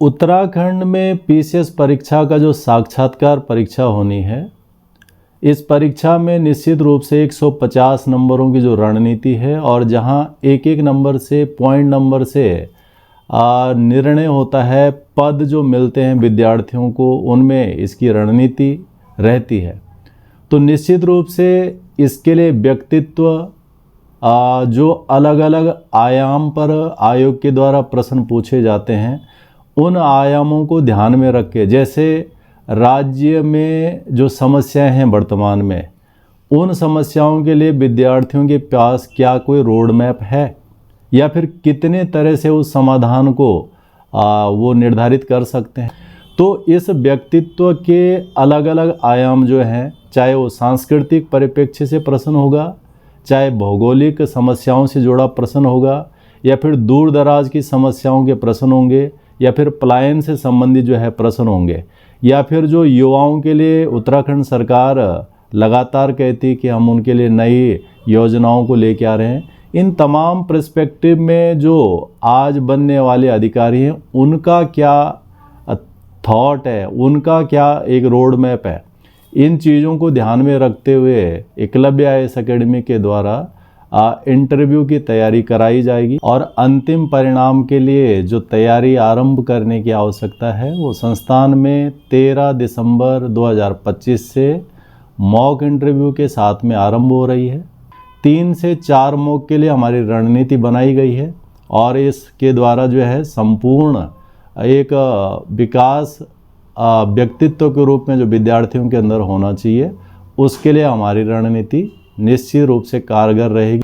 उत्तराखंड में पीसीएस परीक्षा का जो साक्षात्कार परीक्षा होनी है, इस परीक्षा में निश्चित रूप से 150 नंबरों की जो रणनीति है और जहां एक एक नंबर से पॉइंट नंबर से निर्णय होता है, पद जो मिलते हैं विद्यार्थियों को, उनमें इसकी रणनीति रहती है। तो निश्चित रूप से इसके लिए व्यक्तित्व जो अलग अलग आयाम पर आयोग के द्वारा प्रश्न पूछे जाते हैं, उन आयामों को ध्यान में रख के, जैसे राज्य में जो समस्याएं हैं वर्तमान में, उन समस्याओं के लिए विद्यार्थियों के पास क्या कोई रोड मैप है या फिर कितने तरह से उस समाधान को वो निर्धारित कर सकते हैं। तो इस व्यक्तित्व के अलग अलग आयाम जो हैं, चाहे वो सांस्कृतिक परिप्रेक्ष्य से प्रश्न होगा, चाहे भौगोलिक समस्याओं से जुड़ा प्रश्न होगा, या फिर दूर दराज की समस्याओं के प्रश्न होंगे, या फिर पलायन से संबंधित जो है प्रश्न होंगे, या फिर जो युवाओं के लिए उत्तराखंड सरकार लगातार कहती है कि हम उनके लिए नई योजनाओं को लेके आ रहे हैं। इन तमाम पर्सपेक्टिव में जो आज बनने वाले अधिकारी हैं, उनका क्या थॉट है, उनका क्या एक रोड मैप है, इन चीज़ों को ध्यान में रखते हुए एकलव्य आईएएस अकेडमी के द्वारा इंटरव्यू की तैयारी कराई जाएगी और अंतिम परिणाम के लिए जो तैयारी आरंभ करने की आवश्यकता है, वो संस्थान में 13 दिसंबर 2025 से मॉक इंटरव्यू के साथ में आरंभ हो रही है। 3 से 4 मॉक के लिए हमारी रणनीति बनाई गई है और इसके द्वारा जो है संपूर्ण एक विकास व्यक्तित्व के रूप में जो विद्यार्थियों के अंदर होना चाहिए, उसके लिए हमारी रणनीति निश्चित रूप से कारगर रहेगी।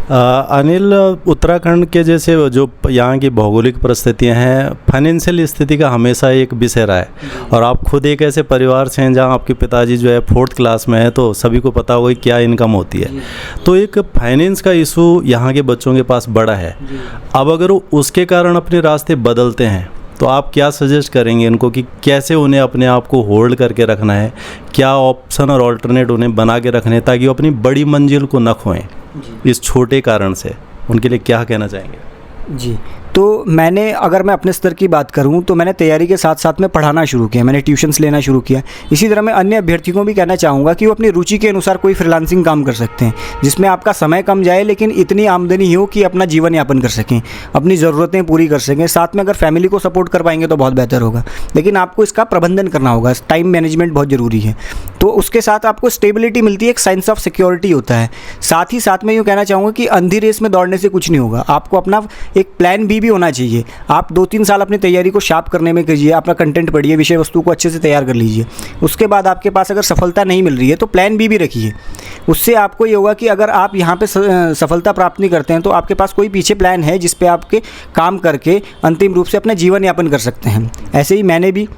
अनिल, उत्तराखंड के जैसे जो यहाँ की भौगोलिक परिस्थितियाँ हैं, फाइनेंशियल स्थिति का हमेशा एक विषय रहा है और आप खुद एक ऐसे परिवार से हैं जहाँ आपके पिताजी जो है 4th क्लास में है, तो सभी को पता होगा क्या इनकम होती है। तो एक फाइनेंस का इशू यहाँ के बच्चों के पास बड़ा है। अब अगर वो उसके कारण अपने रास्ते बदलते हैं, तो आप क्या सजेस्ट करेंगे इनको कि कैसे उन्हें अपने आप को होल्ड करके रखना है, क्या ऑप्शन और ऑल्टरनेट उन्हें बना के रखने हैं ताकि वो अपनी बड़ी मंजिल को न खोएं इस छोटे कारण से? उनके लिए क्या कहना चाहेंगे? जी, तो मैंने, अगर मैं अपने स्तर की बात करूं, तो मैंने तैयारी के साथ साथ में पढ़ाना शुरू किया, मैंने ट्यूशन्स लेना शुरू किया। इसी तरह मैं अन्य अभ्यर्थियों को भी कहना चाहूँगा कि वो अपनी रुचि के अनुसार कोई फ्रीलांसिंग काम कर सकते हैं, जिसमें आपका समय कम जाए लेकिन इतनी आमदनी हो कि अपना जीवन यापन कर सकें, अपनी ज़रूरतें पूरी कर सकें। साथ में अगर फैमिली को सपोर्ट कर पाएंगे तो बहुत बेहतर होगा, लेकिन आपको इसका प्रबंधन करना होगा। टाइम मैनेजमेंट बहुत ज़रूरी है। तो उसके साथ आपको स्टेबिलिटी मिलती है, एक सेंस ऑफ सिक्योरिटी होता है। साथ ही साथ मैं यूँ कहना चाहूँगा कि अंधी रेस में दौड़ने से कुछ नहीं होगा। आपको अपना एक प्लान बी भी होना चाहिए। आप 2-3 साल अपनी तैयारी को शार्प करने में कीजिए, अपना कंटेंट पढ़िए, विषय वस्तु को अच्छे से तैयार कर लीजिए। उसके बाद आपके पास अगर सफलता नहीं मिल रही है तो प्लान बी भी रखिए। उससे आपको ये होगा कि अगर आप यहाँ पे सफलता प्राप्त नहीं करते हैं तो आपके पास कोई पीछे प्लान है जिस पे आपके काम करके अंतिम रूप से अपना जीवन यापन कर सकते हैं। ऐसे ही मैंने भी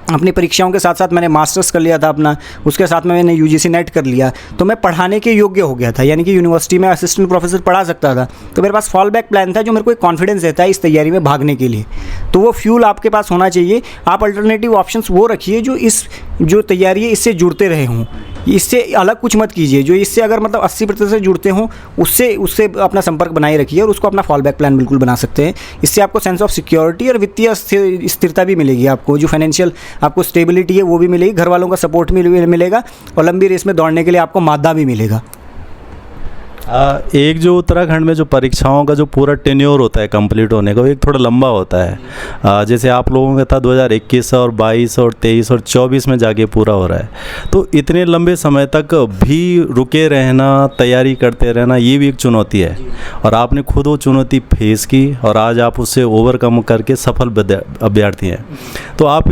अपनी परीक्षाओं के साथ साथ मैंने मास्टर्स कर लिया था अपना, उसके साथ में मैंने यूजीसी नेट कर लिया, तो मैं पढ़ाने के योग्य हो गया था, यानी कि यूनिवर्सिटी में असिस्टेंट प्रोफेसर पढ़ा सकता था। तो मेरे पास फॉल बैक प्लान था, जो मेरे को एक कॉन्फिडेंस देता है इस तैयारी में भागने के लिए। तो वो फ्यूल आपके पास होना चाहिए। आप अल्टरनेटिव ऑप्शंस वो रखिए जो तैयारी है इससे जुड़ते रहे हों, इससे अलग कुछ मत कीजिए। जो इससे अगर मतलब 80% से जुड़ते हों, उससे अपना संपर्क बनाए रखिए और उसको अपना फॉल बैक प्लान बिल्कुल बना सकते हैं। इससे आपको सेंस ऑफ सिक्योरिटी और वित्तीय स्थिरता भी मिलेगी। आपको जो फाइनेंशियल आपको स्टेबिलिटी है वो भी मिलेगी, घर वालों का सपोर्ट भी मिलेगा और लंबी रेस में दौड़ने के लिए आपको मादा भी मिलेगा। एक जो उत्तराखंड में जो परीक्षाओं का जो पूरा टेन्योर होता है कंप्लीट होने का, वो एक थोड़ा लंबा होता है। जैसे आप लोगों का था 2021 और 22 और 23 और 24 में जाके पूरा हो रहा है। तो इतने लंबे समय तक भी रुके रहना, तैयारी करते रहना, ये भी एक चुनौती है और आपने खुद वो चुनौती फेस की और आज आप उससे ओवरकम करके सफल अभ्यर्थी हैं। तो आप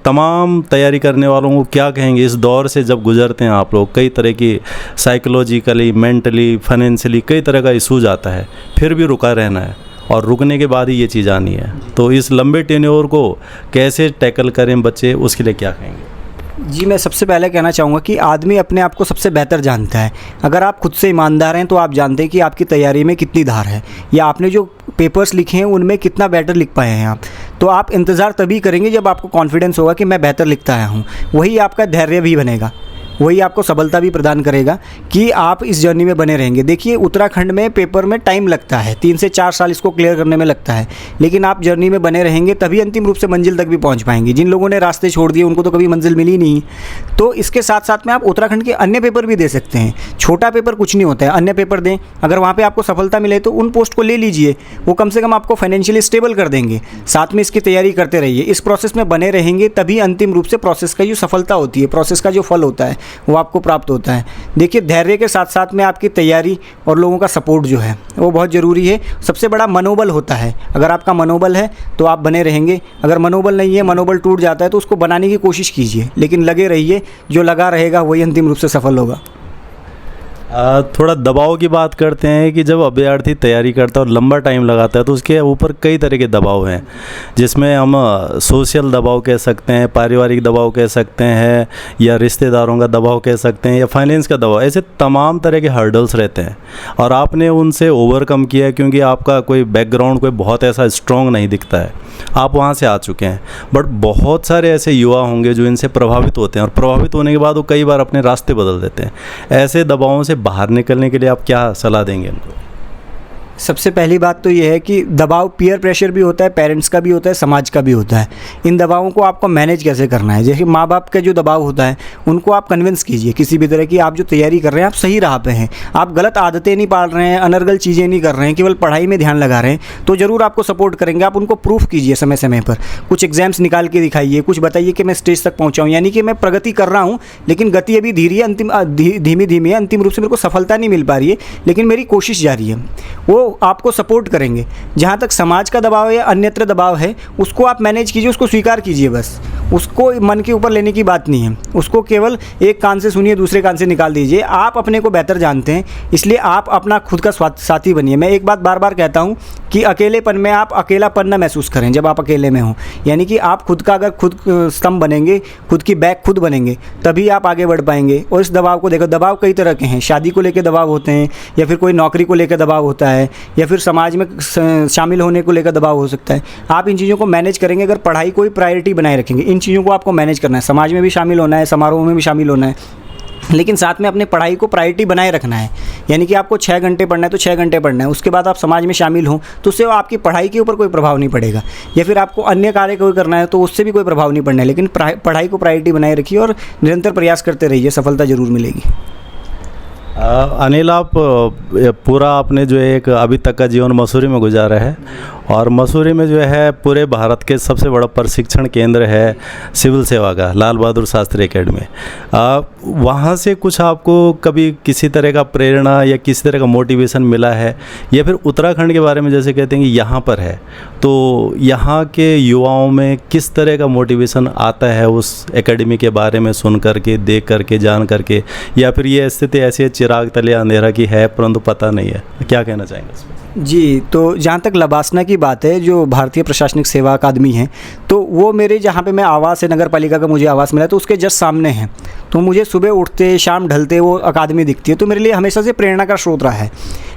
तमाम तैयारी करने वालों को क्या कहेंगे इस दौर से जब गुजरते हैं आप लोग? कई तरह की साइकोलॉजिकली, मेंटली, फाइनेंशियली कई तरह का इशूज आता है, फिर भी रुका रहना है और रुकने के बाद ही ये चीज़ आनी है। तो इस लंबे टेन्योर को कैसे टैकल करें बच्चे, उसके लिए क्या कहेंगे? जी, मैं सबसे पहले कहना चाहूँगा कि आदमी अपने आप को सबसे बेहतर जानता है। अगर आप खुद से ईमानदार हैं तो आप जानते हैं कि आपकी तैयारी में कितनी धार है या आपने जो पेपर्स लिखे हैं उनमें कितना बेटर लिख पाए हैं आप। तो आप इंतज़ार तभी करेंगे जब आपको कॉन्फिडेंस होगा कि मैं बेहतर लिखता आया हूँ। वही आपका धैर्य भी बनेगा। वही आपको सफलता भी प्रदान करेगा कि आप इस जर्नी में बने रहेंगे। देखिए उत्तराखंड में पेपर में टाइम लगता है, 3 से 4 साल इसको क्लियर करने में लगता है, लेकिन आप जर्नी में बने रहेंगे तभी अंतिम रूप से मंजिल तक भी पहुंच पाएंगे। जिन लोगों ने रास्ते छोड़ दिए उनको तो कभी मंजिल मिली नहीं। तो इसके साथ साथ में आप उत्तराखंड के अन्य पेपर भी दे सकते हैं। छोटा पेपर कुछ नहीं होता है, अन्य पेपर दें, अगर वहाँ पर आपको सफलता मिले तो उन पोस्ट को ले लीजिए, वो कम से कम आपको फाइनेंशियली स्टेबल कर देंगे। साथ में इसकी तैयारी करते रहिए, इस प्रोसेस में बने रहेंगे तभी अंतिम रूप से प्रोसेस का जो सफलता होती है, प्रोसेस का जो फल होता है वो आपको प्राप्त होता है। देखिए धैर्य के साथ साथ में आपकी तैयारी और लोगों का सपोर्ट जो है वो बहुत ज़रूरी है। सबसे बड़ा मनोबल होता है, अगर आपका मनोबल है तो आप बने रहेंगे, अगर मनोबल नहीं है, मनोबल टूट जाता है तो उसको बनाने की कोशिश कीजिए, लेकिन लगे रहिए, जो लगा रहेगा वही अंतिम रूप से सफल होगा। थोड़ा दबाव की बात करते हैं कि जब अभ्यर्थी तैयारी करता है और लंबा टाइम लगाता है तो उसके ऊपर कई तरह के दबाव हैं, जिसमें हम सोशल दबाव कह सकते हैं, पारिवारिक दबाव कह सकते हैं, या रिश्तेदारों का दबाव कह सकते हैं, या फाइनेंस का दबाव। ऐसे तमाम तरह के हर्डल्स रहते हैं और आपने उनसे ओवरकम किया क्योंकि आपका कोई बैकग्राउंड कोई बहुत ऐसा स्ट्रॉन्ग नहीं दिखता है, आप वहाँ से आ चुके हैं। बट बहुत सारे ऐसे युवा होंगे जो इनसे प्रभावित होते हैं और प्रभावित होने के बाद वो कई बार अपने रास्ते बदल देते हैं। ऐसे दबावों से बाहर निकलने के लिए आप क्या सलाह देंगे उनको? सबसे पहली बात तो ये है कि दबाव पीयर प्रेशर भी होता है, पेरेंट्स का भी होता है, समाज का भी होता है। इन दबावों को आपको मैनेज कैसे करना है, जैसे माँ बाप का जो दबाव होता है उनको आप कन्विंस कीजिए किसी भी तरह की, आप जो तैयारी कर रहे हैं आप सही राह पे हैं, आप गलत आदतें नहीं पाल रहे हैं, अनर्गल चीज़ें नहीं कर रहे हैं, केवल पढ़ाई में ध्यान लगा रहे हैं, तो ज़रूर आपको सपोर्ट करेंगे। आप उनको प्रूफ कीजिए समय समय पर, कुछ एग्जाम्स निकाल के दिखाइए, कुछ बताइए कि मैं स्टेज तक पहुँचा हूँ, यानी कि मैं प्रगति कर रहा हूँ, लेकिन गति अभी धीरे धीमी धीमी है, अंतिम रूप से मेरे को सफलता नहीं मिल पा रही है, लेकिन मेरी कोशिश जारी है। वो आपको सपोर्ट करेंगे। जहाँ तक समाज का दबाव या अन्यत्र दबाव है उसको आप मैनेज कीजिए, उसको स्वीकार कीजिए, बस उसको मन के ऊपर लेने की बात नहीं है, उसको केवल एक कान से सुनिए दूसरे कान से निकाल दीजिए। आप अपने को बेहतर जानते हैं, इसलिए आप अपना खुद का साथी बनिए। मैं एक बात बार बार कहता हूँ कि अकेलेपन में आप अकेलापन न महसूस करें जब आप अकेले में हों, यानी कि आप खुद का अगर खुद स्तंभ बनेंगे, खुद की बैक खुद बनेंगे, तभी आप आगे बढ़ पाएंगे। और इस दबाव को देखो, दबाव कई तरह के हैं, शादी को लेकर दबाव होते हैं, या फिर कोई नौकरी को लेकर दबाव होता है, या फिर समाज में शामिल होने को लेकर दबाव हो सकता है। आप इन चीज़ों को मैनेज करेंगे अगर पढ़ाई को ही प्रायोरिटी बनाए रखेंगे। इन चीज़ों को आपको मैनेज करना है, समाज में भी शामिल होना है, समारोह में भी शामिल होना है, लेकिन साथ में अपने पढ़ाई को प्रायोरिटी बनाए रखना है। यानी कि आपको 6 घंटे पढ़ना है तो 6 घंटे पढ़ना है, उसके बाद आप समाज में शामिल हों तो उससे आपकी पढ़ाई के ऊपर कोई प्रभाव नहीं पड़ेगा, या फिर आपको अन्य कार्य कोई करना है तो उससे भी कोई प्रभाव नहीं पड़ना है, लेकिन पढ़ाई को प्रायोरिटी बनाए रखिए और निरंतर प्रयास करते रहिए, सफलता ज़रूर मिलेगी। अनिल, आप पूरा आपने जो एक अभी तक का जीवन मसूरी में गुजारा है, और मसूरी में जो है पूरे भारत के सबसे बड़ा प्रशिक्षण केंद्र है सिविल सेवा का, लाल बहादुर शास्त्री एकेडमी। वहाँ से कुछ आपको कभी किसी तरह का प्रेरणा या किसी तरह का मोटिवेशन मिला है, या फिर उत्तराखंड के बारे में जैसे कहते हैं कि यहाँ पर है, तो यहाँ के युवाओं में किस तरह का मोटिवेशन आता है उस एकेडमी के बारे में सुन करके, देख करके, जान करके, या फिर ये स्थिति ऐसी है चिराग तले अंधेरा की है परंतु पता नहीं है? क्या कहना चाहेंगे इसमें? जी, तो जहाँ तक लबासना की बात है, जो भारतीय प्रशासनिक सेवा अकादमी है, तो वो मेरे जहाँ पे मैं आवास है, नगर पालिका का मुझे आवास मिला, तो उसके जस्ट सामने है। तो मुझे सुबह उठते शाम ढलते वो अकादमी दिखती है, तो मेरे लिए हमेशा से प्रेरणा का स्रोत रहा है।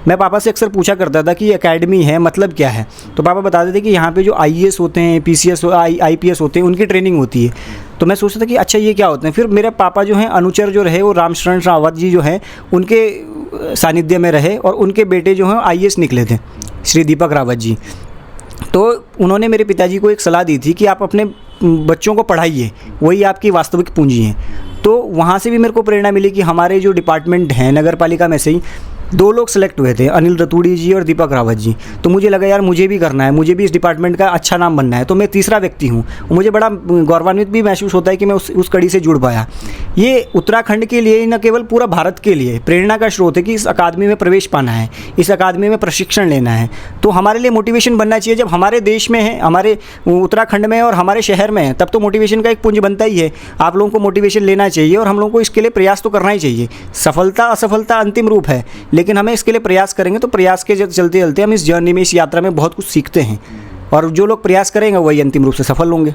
मैं पापा से अक्सर पूछा करता था कि ये अकेडमी है मतलब क्या है, तो पापा बताते थे कि यहाँ पे जो IAS होते हैं, PCS IPS होते हैं, उनकी ट्रेनिंग होती है। तो मैं सोचता था कि अच्छा ये क्या होते हैं। फिर मेरे पापा जो हैं अनुचर जो रहे वो रामशरण रावत जी जो हैं उनके सानिध्य में रहे, और उनके बेटे जो हैं IAS निकले थे, श्री दीपक रावत जी। तो उन्होंने मेरे पिताजी को एक सलाह दी थी कि आप अपने बच्चों को पढ़ाइए, वही आपकी वास्तविक पूंजी है। तो वहाँ से भी मेरे को प्रेरणा मिली कि हमारे जो डिपार्टमेंट हैं नगर पालिका में से ही 2 लोग सेलेक्ट हुए थे, अनिल रतूड़ी जी और दीपक रावत जी। तो मुझे लगा यार मुझे भी करना है, मुझे भी इस डिपार्टमेंट का अच्छा नाम बनना है। तो मैं तीसरा व्यक्ति हूँ, मुझे बड़ा गौरवान्वित भी महसूस होता है कि मैं उस कड़ी से जुड़ पाया। ये उत्तराखंड के लिए न केवल पूरा भारत के लिए प्रेरणा का स्रोत है कि इस अकादमी में प्रवेश पाना है, इस अकादमी में प्रशिक्षण लेना है। तो हमारे लिए मोटिवेशन बनना चाहिए। जब हमारे देश में है, हमारे उत्तराखंड में और हमारे शहर में है, तब तो मोटिवेशन का एक पुंज बनता ही है। आप लोगों को मोटिवेशन लेना चाहिए और हम लोगों को इसके लिए प्रयास तो करना ही चाहिए। सफलता असफलता अंतिम रूप है, लेकिन हमें इसके लिए प्रयास करेंगे तो प्रयास के चलते चलते हम इस जर्नी में, इस यात्रा में बहुत कुछ सीखते हैं, और जो लोग प्रयास करेंगे वही अंतिम रूप से सफल होंगे।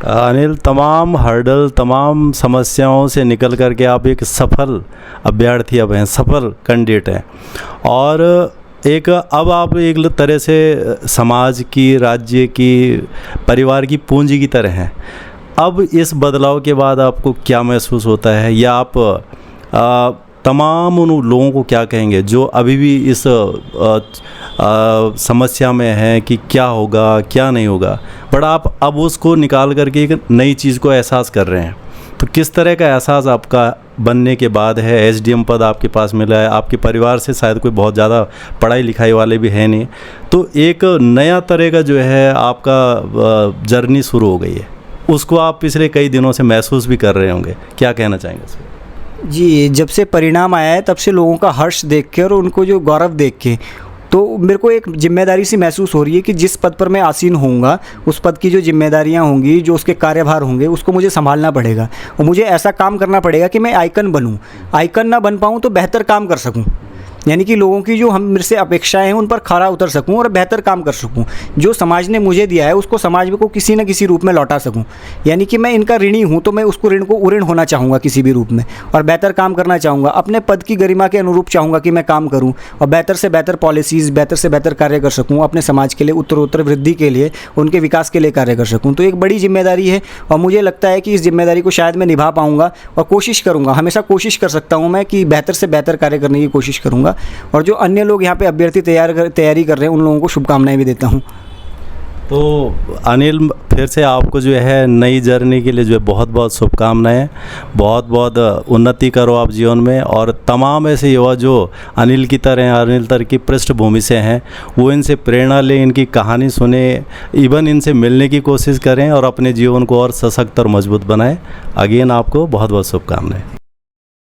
अनिल, तमाम हर्डल, तमाम समस्याओं से निकल करके आप एक सफल अभ्यर्थी अब हैं, सफल कैंडिडेट हैं, और अब आप एक तरह से समाज की, राज्य की, परिवार की पूंजी की तरह हैं। अब इस बदलाव के बाद आपको क्या महसूस होता है, या आप तमाम उन लोगों को क्या कहेंगे जो अभी भी इस समस्या में हैं कि क्या होगा क्या नहीं होगा, बट आप अब उसको निकाल करके एक नई चीज़ को एहसास कर रहे हैं, तो किस तरह का एहसास आपका बनने के बाद है? एसडीएम पद आपके पास मिला है, आपके परिवार से शायद कोई बहुत ज़्यादा पढ़ाई लिखाई वाले भी हैं नहीं, तो एक नया तरह का जो है आपका जर्नी शुरू हो गई है, उसको आप पिछले कई दिनों से महसूस भी कर रहे होंगे, क्या कहना चाहेंगे इसमें? जी, जब से परिणाम आया है तब से लोगों का हर्ष देख के और उनको जो गौरव देख के, तो मेरे को एक जिम्मेदारी सी महसूस हो रही है कि जिस पद पर मैं आसीन होऊंगा, उस पद की जो जिम्मेदारियां होंगी, जो उसके कार्यभार होंगे, उसको मुझे संभालना पड़ेगा और मुझे ऐसा काम करना पड़ेगा कि मैं आइकन बनूं। आइकन ना बन पाऊं तो बेहतर काम कर सकूं, यानी कि लोगों की जो हम मेरे से अपेक्षाएं हैं उन पर खरा उतर सकूं और बेहतर काम कर सकूं। जो समाज ने मुझे दिया है उसको समाज को किसी न किसी रूप में लौटा सकूं, यानी कि मैं इनका ऋणी हूं तो मैं उसको ऋण को ऋण होना चाहूँगा किसी भी रूप में, और बेहतर काम करना चाहूँगा। अपने पद की गरिमा के अनुरूप चाहूँगा कि मैं काम करूँ और बेहतर से बेहतर पॉलिसीज़, बेहतर से बेहतर कार्य कर सकूँ, अपने समाज के लिए उत्तरोत्तर वृद्धि के लिए, उनके विकास के लिए कार्य कर सकूँ। तो एक बड़ी जिम्मेदारी है और मुझे लगता है कि इस जिम्मेदारी को शायद मैं निभा पाऊँगा और कोशिश करूँगा, हमेशा कोशिश कर सकता हूँ मैं कि बेहतर से बेहतर कार्य करने की कोशिश करूँगा। और जो अन्य लोग यहाँ पे अभ्यर्थी तैयारी कर रहे हैं उन लोगों को शुभकामनाएं भी देता हूँ। तो अनिल, फिर से आपको जो है नई जर्नी के लिए जो है बहुत बहुत शुभकामनाएं, बहुत बहुत उन्नति करो आप जीवन में, और तमाम ऐसे युवा जो अनिल की तरह की पृष्ठभूमि से हैं वो इनसे प्रेरणा लें, इनकी कहानी सुने, इवन इनसे मिलने की कोशिश करें और अपने जीवन को और सशक्त और मजबूत बनाएं। अगेन आपको बहुत बहुत शुभकामनाएं।